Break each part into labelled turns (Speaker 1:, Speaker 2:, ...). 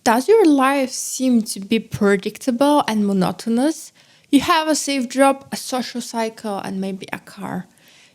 Speaker 1: Does your life seem to be predictable and monotonous? You have a safe job, a social cycle, and maybe a car.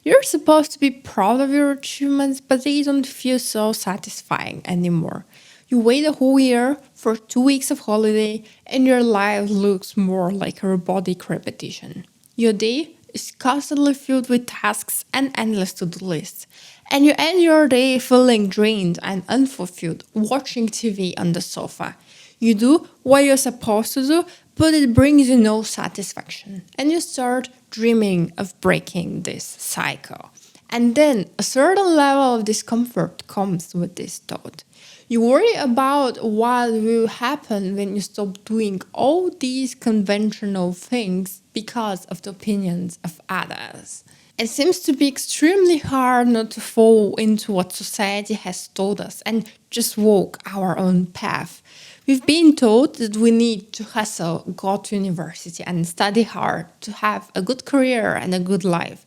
Speaker 1: You're supposed to be proud of your achievements, but they don't feel so satisfying anymore. You wait a whole year for 2 weeks of holiday, and your life looks more like a robotic repetition. Your day is constantly filled with tasks and endless to-do lists. And you end your day feeling drained and unfulfilled, watching TV on the sofa. You do what you're supposed to do, but it brings you no satisfaction. And you start dreaming of breaking this cycle. And then a certain level of discomfort comes with this thought. You worry about what will happen when you stop doing all these conventional things because of the opinions of others. It seems to be extremely hard not to fall into what society has told us and just walk our own path. We've been told that we need to hustle, go to university, and study hard to have a good career and a good life.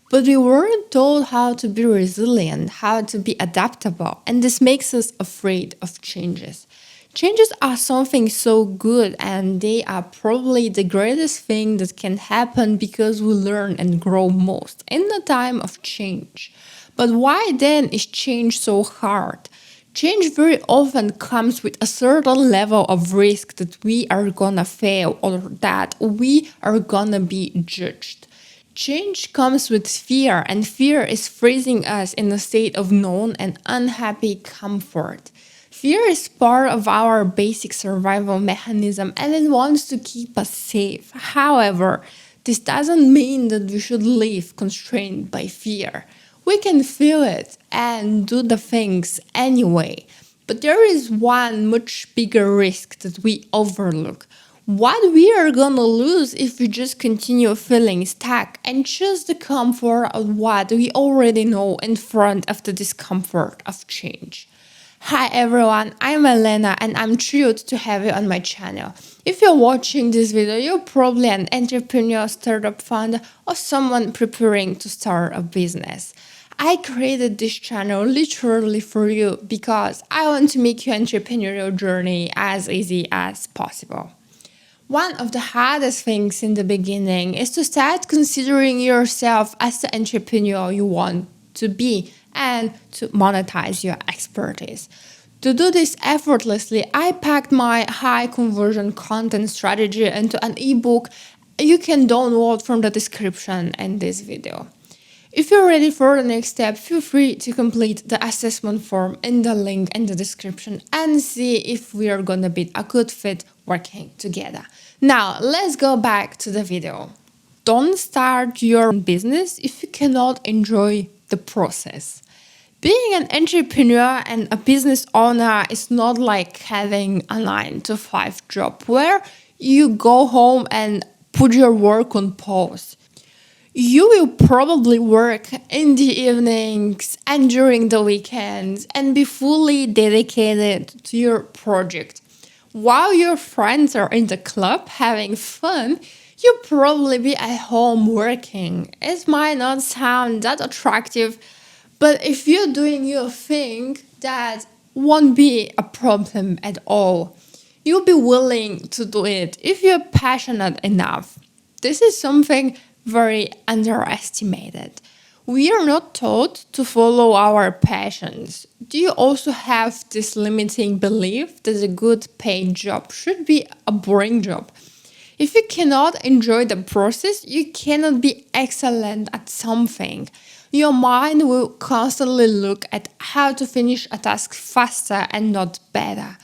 Speaker 1: But we weren't told how to be resilient, how to be adaptable, and this makes us afraid of changes. Changes are something so good, and they are probably the greatest thing that can happen because we learn and grow most in the time of change. But why then is change so hard? Change very often comes with a certain level of risk that we are gonna fail or that we are gonna be judged. Change comes with fear, and fear is freezing us in a state of known and unhappy comfort. Fear is part of our basic survival mechanism and it wants to keep us safe. However, this doesn't mean that we should live constrained by fear. We can feel it and do the things anyway. But there is one much bigger risk that we overlook. What we are gonna lose if we just continue feeling stuck and choose the comfort of what we already know in front of the discomfort of change. Hi everyone, I'm Elena and I'm thrilled to have you on my channel. If you're watching this video, you're probably an entrepreneur, startup founder, or someone preparing to start a business. I created this channel literally for you because I want to make your entrepreneurial journey as easy as possible. One of the hardest things in the beginning is to start considering yourself as the entrepreneur you want to be and to monetize your expertise. To do this effortlessly, I packed my high conversion content strategy into an ebook you can download from the description in this video. If you're ready for the next step, feel free to complete the assessment form in the link in the description and see if we are gonna be a good fit working together. Now, let's go back to the video. Don't start your business if you cannot enjoy the process. Being an entrepreneur and a business owner is not like having a 9-to-5 job where you go home and put your work on pause. You will probably work in the evenings and during the weekends and be fully dedicated to your project. While your friends are in the club having fun, you'll probably be at home working. It might not sound that attractive, but if you're doing your thing, that won't be a problem at all. You'll be willing to do it if you're passionate enough. This is something very underestimated. We are not taught to follow our passions. Do you also have this limiting belief that a good paid job should be a boring job? If you cannot enjoy the process, you cannot be excellent at something. Your mind will constantly look at how to finish a task faster and not better.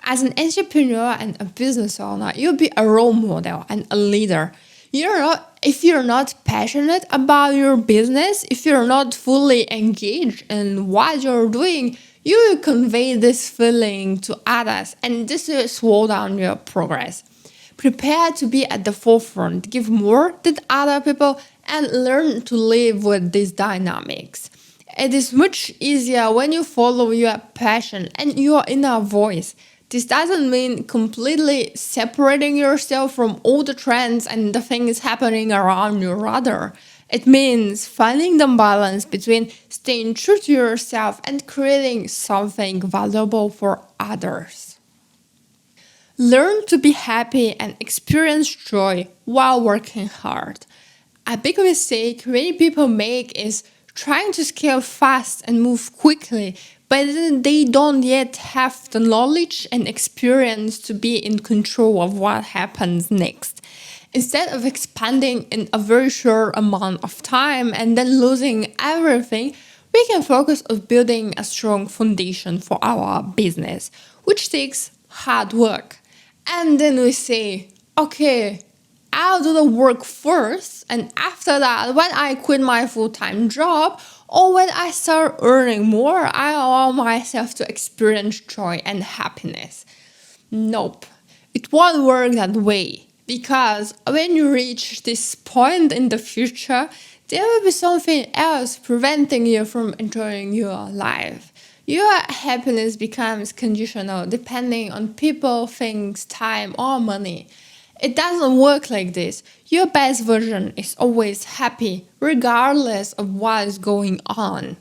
Speaker 1: As an entrepreneur and a business owner, you'll be a role model and a leader. If you're not passionate about your business, if you're not fully engaged in what you're doing, you will convey this feeling to others and this will slow down your progress. Prepare to be at the forefront, give more than other people, and learn to live with these dynamics. It is much easier when you follow your passion and your inner voice. This doesn't mean completely separating yourself from all the trends and the things happening around you. Rather, it means finding the balance between staying true to yourself and creating something valuable for others. Learn to be happy and experience joy while working hard. A big mistake many people make is trying to scale fast and move quickly, but then they don't yet have the knowledge and experience to be in control of what happens next. Instead of expanding in a very short amount of time and then losing everything, we can focus on building a strong foundation for our business, which takes hard work. And then we say, okay, I'll do the work first, and after that, when I quit my full time job or when I start earning more, I allow myself to experience joy and happiness. Nope, it won't work that way because when you reach this point in the future, there will be something else preventing you from enjoying your life. Your happiness becomes conditional depending on people, things, time, or money. It doesn't work like this. Your best version is always happy, regardless of what is going on.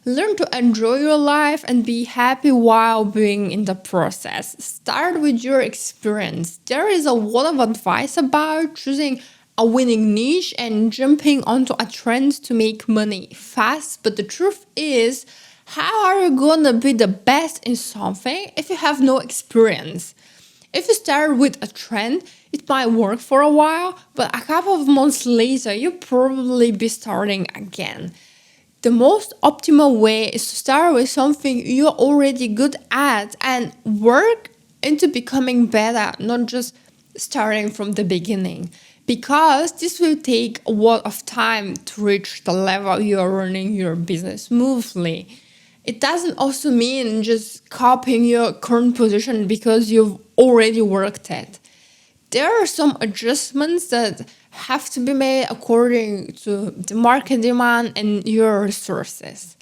Speaker 1: Learn to enjoy your life and be happy while being in the process. Start with your experience. There is a lot of advice about choosing a winning niche and jumping onto a trend to make money fast, but the truth is, how are you gonna be the best in something if you have no experience? If you start with a trend, it might work for a while, but a couple of months later, you'll probably be starting again. The most optimal way is to start with something you're already good at and work into becoming better, not just starting from the beginning. Because this will take a lot of time to reach the level you are running your business smoothly. It doesn't also mean just copying your current position because you've already worked it. There are some adjustments that have to be made according to the market demand and your resources.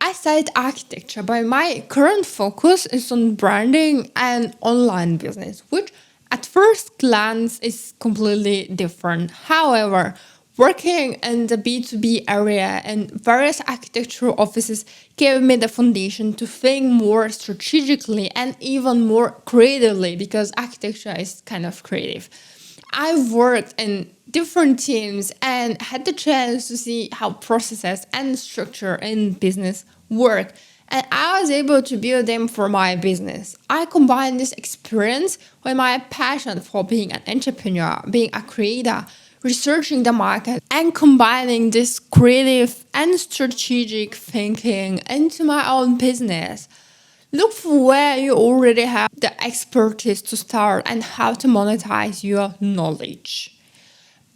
Speaker 1: I studied architecture, but my current focus is on branding and online business, which at first glance is completely different. However, working in the B2B area and various architectural offices gave me the foundation to think more strategically and even more creatively because architecture is kind of creative. I've worked in different teams and had the chance to see how processes and structure in business work. And I was able to build them for my business. I combined this experience with my passion for being an entrepreneur, being a creator, researching the market, and combining this creative and strategic thinking into my own business. Look for where you already have the expertise to start and how to monetize your knowledge.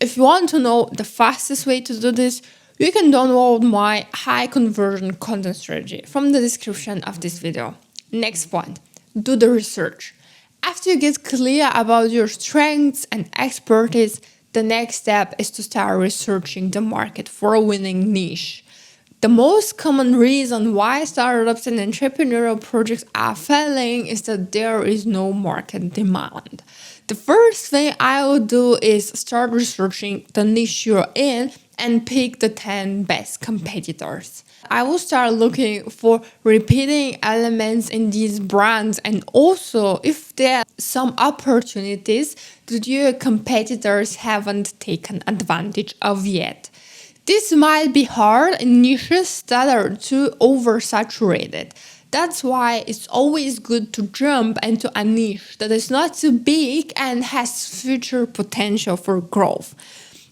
Speaker 1: If you want to know the fastest way to do this, you can download my high conversion content strategy from the description of this video. Next point, do the research. After you get clear about your strengths and expertise, the next step is to start researching the market for a winning niche. The most common reason why startups and entrepreneurial projects are failing is that there is no market demand. The first thing I would do is start researching the niche you're in and pick the 10 best competitors. I will start looking for repeating elements in these brands and also if there are some opportunities that your competitors haven't taken advantage of yet. This might be hard in niches that are too oversaturated. That's why it's always good to jump into a niche that is not too big and has future potential for growth.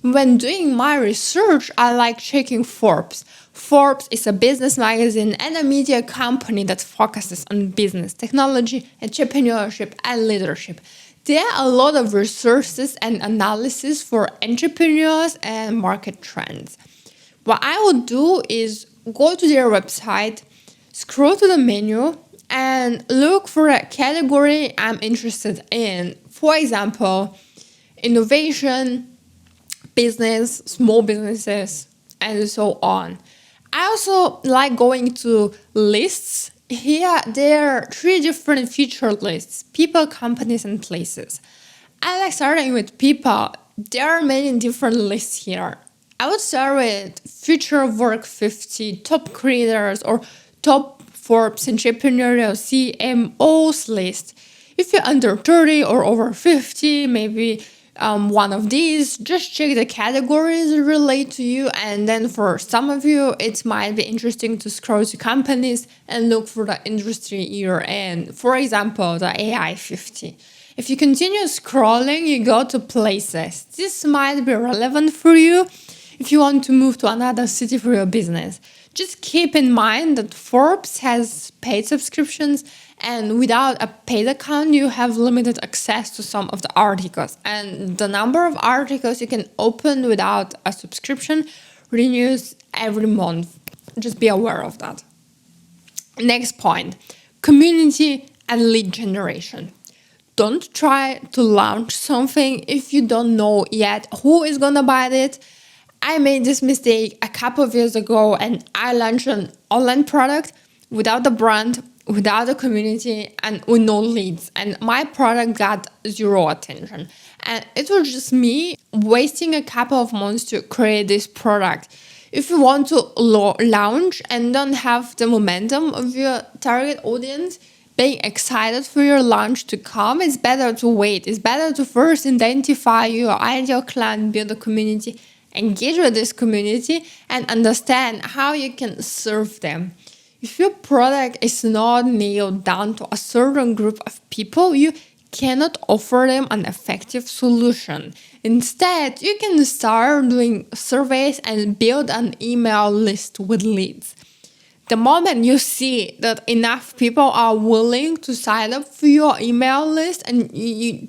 Speaker 1: When doing my research, I like checking Forbes. Forbes is a business magazine and a media company that focuses on business, technology, entrepreneurship, and leadership. There are a lot of resources and analysis for entrepreneurs and market trends. What I would do is go to their website, scroll to the menu, and look for a category I'm interested in. For example, innovation, business, small businesses, and so on. I also like going to lists. Here, there are 3 different feature lists: people, companies, and places. I like starting with people. There are many different lists here. I would start with Future Work 50, top creators, or top Forbes Entrepreneurial CMOs list. If you're under 30 or over 50, maybe one of these, just check the categories that relate to you. And then for some of you, it might be interesting to scroll to companies and look for the industry you're in. For example, the AI 50. If you continue scrolling, you go to places. This might be relevant for you if you want to move to another city for your business. Just keep in mind that Forbes has paid subscriptions, and without a paid account, you have limited access to some of the articles. And the number of articles you can open without a subscription renews every month. Just be aware of that. Next point, community and lead generation. Don't try to launch something if you don't know yet who is gonna buy it. I made this mistake a couple of years ago, and I launched an online product without a brand, without a community, and with no leads. And my product got zero attention. And it was just me wasting a couple of months to create this product. If you want to launch and don't have the momentum of your target audience, being excited for your launch to come, it's better to wait. It's better to first identify your ideal client, build a community, engage with this community, and understand how you can serve them. If your product is not nailed down to a certain group of people, you cannot offer them an effective solution. Instead, you can start doing surveys and build an email list with leads. The moment you see that enough people are willing to sign up for your email list and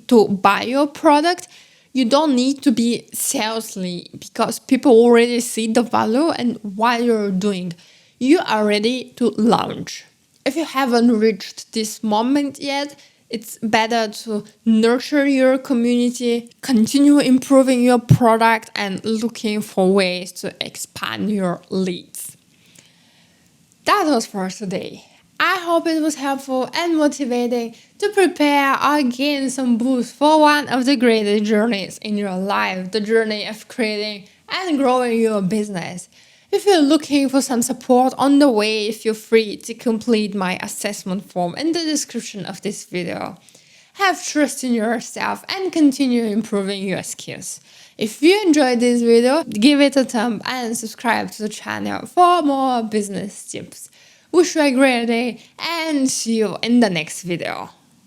Speaker 1: to buy your product, you don't need to be salesy because people already see the value and what you're doing. You are ready to launch. If you haven't reached this moment yet, it's better to nurture your community, continue improving your product, and looking for ways to expand your leads. That was for today. I hope it was helpful and motivating to prepare or gain some boost for one of the greatest journeys in your life, the journey of creating and growing your business. If you're looking for some support on the way, feel free to complete my assessment form in the description of this video. Have trust in yourself and continue improving your skills. If you enjoyed this video, give it a thumb and subscribe to the channel for more business tips. Wish you a great day and see you in the next video.